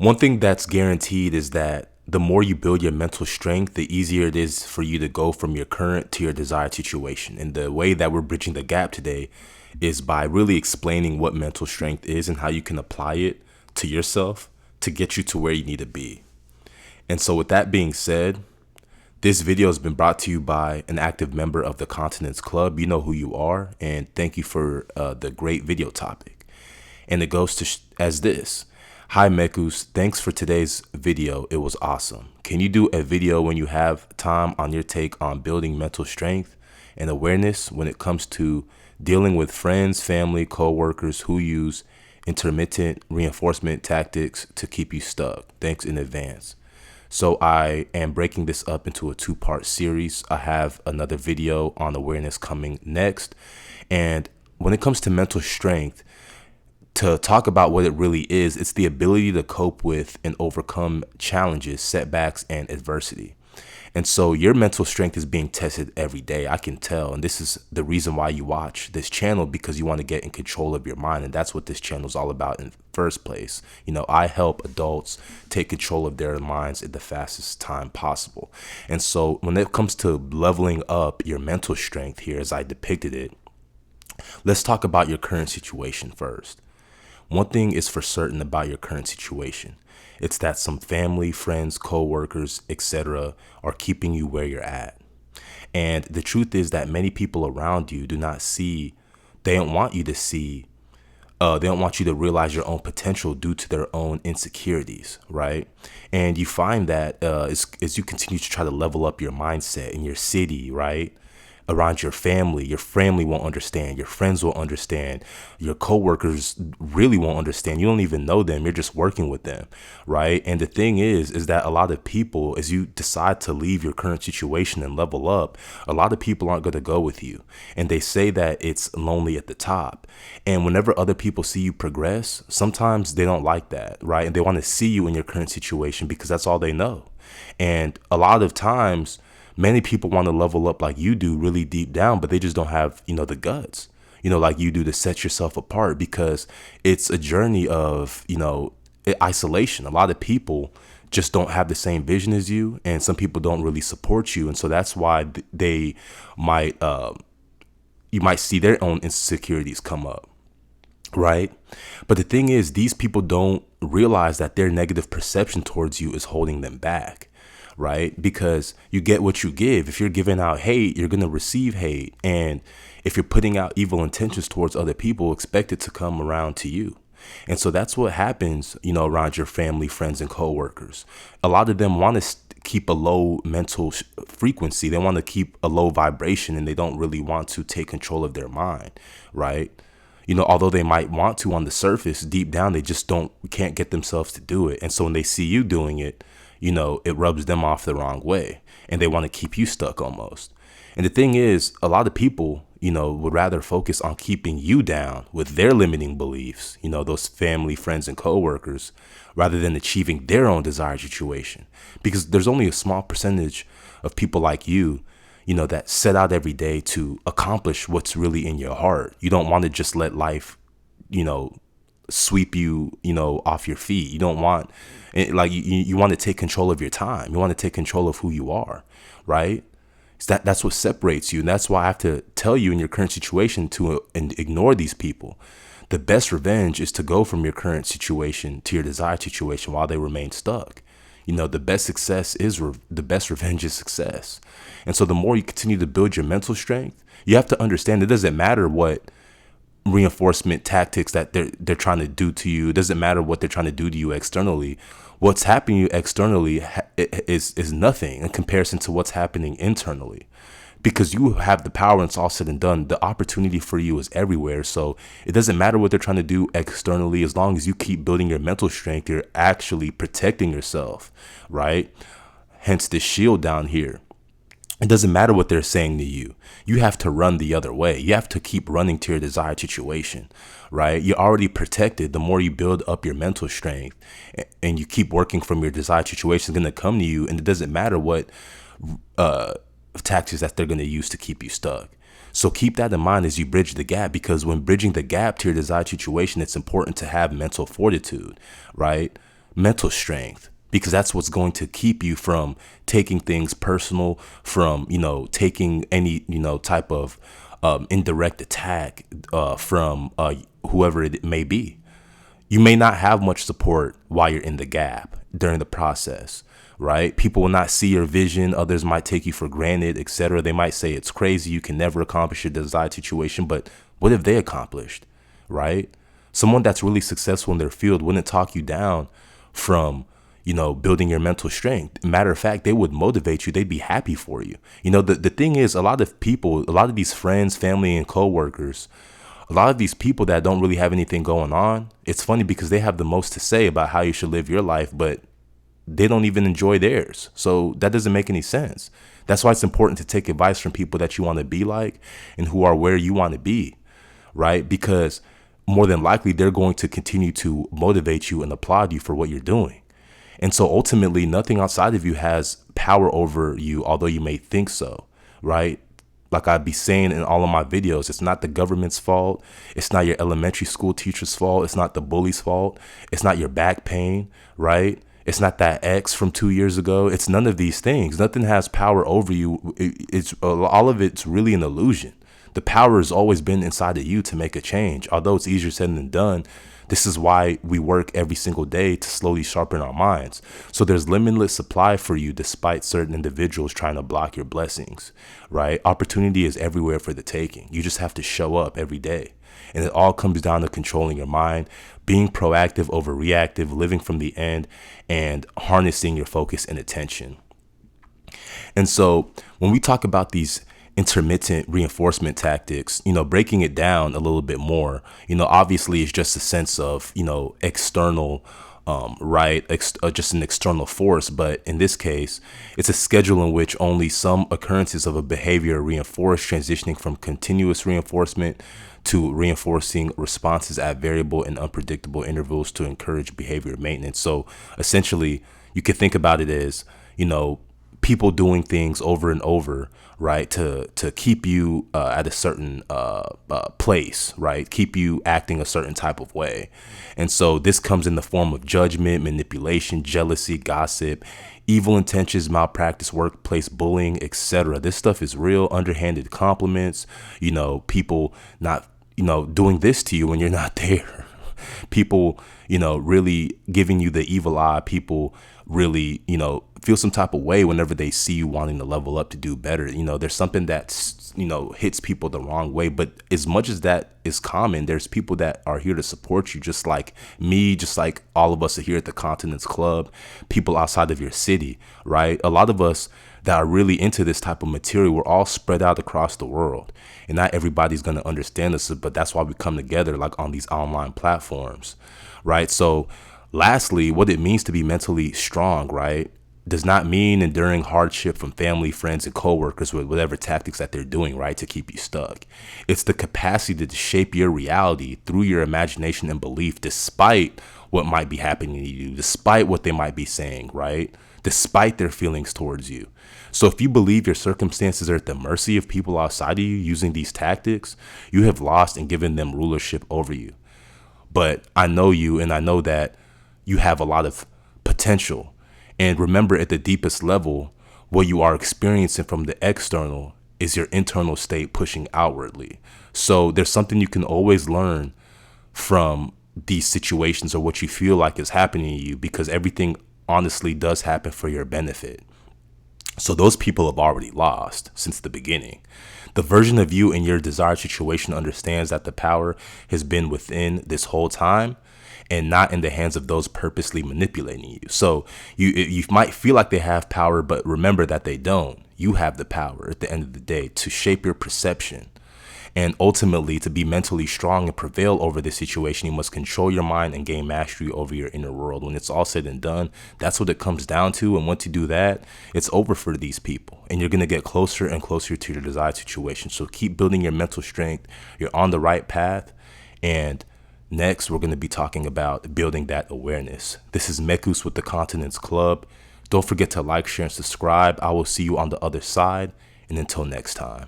One thing that's guaranteed is that the more you build your mental strength, the easier it is for you to go from your current to your desired situation. And the way that we're bridging the gap today is by really explaining what mental strength is and how you can apply it to yourself to get you to where you need to be. And so with that being said, this video has been brought to you by an active member of the Continence Club. You know who you are, and thank you for the great video topic. And it goes to as this. Hi Mekus, thanks for today's video. It was awesome. Can you do a video when you have time on your take on building mental strength and awareness when it comes to dealing with friends, family, co-workers who use intermittent reinforcement tactics to keep you stuck? Thanks in advance. So I am breaking this up into a two-part series. I have another video on awareness coming next. And when it comes to mental strength, to talk about what it really is, it's the ability to cope with and overcome challenges, setbacks, and adversity. And so your mental strength is being tested every day. I can tell. And this is the reason why you watch this channel, because you want to get in control of your mind. And that's what this channel is all about in the first place. You know, I help adults take control of their minds in the fastest time possible. And so when it comes to leveling up your mental strength here, as I depicted it, let's talk about your current situation first. One thing is for certain about your current situation. It's that some family, friends, co-workers, etc. are keeping you where you're at. And the truth is that many people around you do not see, they don't want you to see, they don't want you to realize your own potential due to their own insecurities, right? And you find that as you continue to try to level up your mindset in your city, right? Around your family won't understand. Your friends won't understand. Your coworkers really won't understand. You don't even know them. You're just working with them, right? And the thing is that a lot of people, as you decide to leave your current situation and level up, a lot of people aren't going to go with you. And they say that it's lonely at the top. And whenever other people see you progress, sometimes they don't like that, right? And they want to see you in your current situation because that's all they know. And a lot of times, many people want to level up like you do really deep down, but they just don't have, the guts, like you do to set yourself apart, because it's a journey of, isolation. A lot of people just don't have the same vision as you, and some people don't really support you. And so that's why they might, you might see their own insecurities come up. Right. But the thing is, these people don't realize that their negative perception towards you is holding them back. Right? Because you get what you give. If you're giving out hate, you're going to receive hate. And if you're putting out evil intentions towards other people, expect it to come around to you. And so that's what happens, around your family, friends, and coworkers. A lot of them want to keep a low mental frequency. They want to keep a low vibration, and they don't really want to take control of their mind. Right? Although they might want to on the surface, deep down, they just can't get themselves to do it. And so when they see you doing it, it rubs them off the wrong way, and they want to keep you stuck almost. And the thing is, a lot of people, would rather focus on keeping you down with their limiting beliefs, those family, friends, and coworkers, rather than achieving their own desired situation. Because there's only a small percentage of people like you, that set out every day to accomplish what's really in your heart. You don't want to just let life, sweep you, off your feet. You don't want, you want to take control of your time. You want to take control of who you are, right? That's what separates you. And that's why I have to tell you in your current situation to ignore these people. The best revenge is to go from your current situation to your desired situation while they remain stuck. The best success is the best revenge is success. And so the more you continue to build your mental strength, you have to understand it doesn't matter what reinforcement tactics that they're trying to do to you. It doesn't matter what they're trying to do to you externally. What's happening to you externally is nothing in comparison to what's happening internally, because you have the power, and it's all said and done. The opportunity for you is everywhere. So it doesn't matter what they're trying to do externally. As long as you keep building your mental strength, you're actually protecting yourself, right? Hence the shield down here. It doesn't matter what they're saying to you. You have to run the other way. You have to keep running to your desired situation, right? You're already protected. The more you build up your mental strength and you keep working from your desired situation, it's going to come to you. And it doesn't matter what tactics that they're going to use to keep you stuck. So keep that in mind as you bridge the gap, because when bridging the gap to your desired situation, it's important to have mental fortitude, right? mental strength, because that's what's going to keep you from taking things personal, from, taking any, type of indirect attack from whoever it may be. You may not have much support while you're in the gap during the process, right? People will not see your vision. Others might take you for granted, etc. They might say it's crazy, you can never accomplish your desired situation. But what have they accomplished, right? Someone that's really successful in their field wouldn't talk you down from, building your mental strength. Matter of fact, they would motivate you. They'd be happy for you. The thing is, a lot of people, a lot of these friends, family, and coworkers, a lot of these people that don't really have anything going on, it's funny because they have the most to say about how you should live your life, but they don't even enjoy theirs. So that doesn't make any sense. That's why it's important to take advice from people that you want to be like and who are where you want to be, right? Because more than likely, they're going to continue to motivate you and applaud you for what you're doing. And so ultimately, nothing outside of you has power over you, although you may think so, right? Like I'd be saying in all of my videos, it's not the government's fault. It's not your elementary school teacher's fault. It's not the bully's fault. It's not your back pain, right? It's not that ex from 2 years ago. It's none of these things. Nothing has power over you. It's all of it's really an illusion. The power has always been inside of you to make a change. Although it's easier said than done, this is why we work every single day to slowly sharpen our minds. So there's limitless supply for you despite certain individuals trying to block your blessings, right? Opportunity is everywhere for the taking. You just have to show up every day. And it all comes down to controlling your mind, being proactive over reactive, living from the end, and harnessing your focus and attention. And so when we talk about these intermittent reinforcement tactics, breaking it down a little bit more, obviously it's just a sense of, external, just an external force. But in this case, it's a schedule in which only some occurrences of a behavior are reinforced, transitioning from continuous reinforcement to reinforcing responses at variable and unpredictable intervals to encourage behavior maintenance. So essentially, you could think about it as, people doing things over and over, right, to keep you at a certain place, right, keep you acting a certain type of way. And so this comes in the form of judgment, manipulation, jealousy, gossip, evil intentions, malpractice, workplace bullying, etc. This stuff is real. Underhanded compliments, people not, doing this to you when you're not there. People, really giving you the evil eye. People really, feel some type of way whenever they see you wanting to level up to do better. There's something that's, hits people the wrong way. But as much as that is common, there's people that are here to support you, just like me, just like all of us are here at the Continence Club, people outside of your city, right? A lot of us that are really into this type of material, we're all spread out across the world. And not everybody's going to understand this, but that's why we come together like on these online platforms, right? So lastly, what it means to be mentally strong, right, does not mean enduring hardship from family, friends, and coworkers with whatever tactics that they're doing, right, to keep you stuck. It's the capacity to shape your reality through your imagination and belief, despite what might be happening to you, despite what they might be saying, right, despite their feelings towards you. So if you believe your circumstances are at the mercy of people outside of you using these tactics, you have lost and given them rulership over you. But I know you, and I know that you have a lot of potential. And remember, at the deepest level, what you are experiencing from the external is your internal state pushing outwardly. So there's something you can always learn from these situations or what you feel like is happening to you, because everything honestly does happen for your benefit. So those people have already lost since the beginning. The version of you in your desired situation understands that the power has been within this whole time and not in the hands of those purposely manipulating you. So you might feel like they have power, but remember that they don't. You have the power at the end of the day to shape your perception. And ultimately, to be mentally strong and prevail over this situation, you must control your mind and gain mastery over your inner world. When it's all said and done, that's what it comes down to. And once you do that, it's over for these people. And you're going to get closer and closer to your desired situation. So keep building your mental strength. You're on the right path. And next, we're going to be talking about building that awareness. This is Mekus with the Continence Club. Don't forget to like, share, and subscribe. I will see you on the other side. And until next time.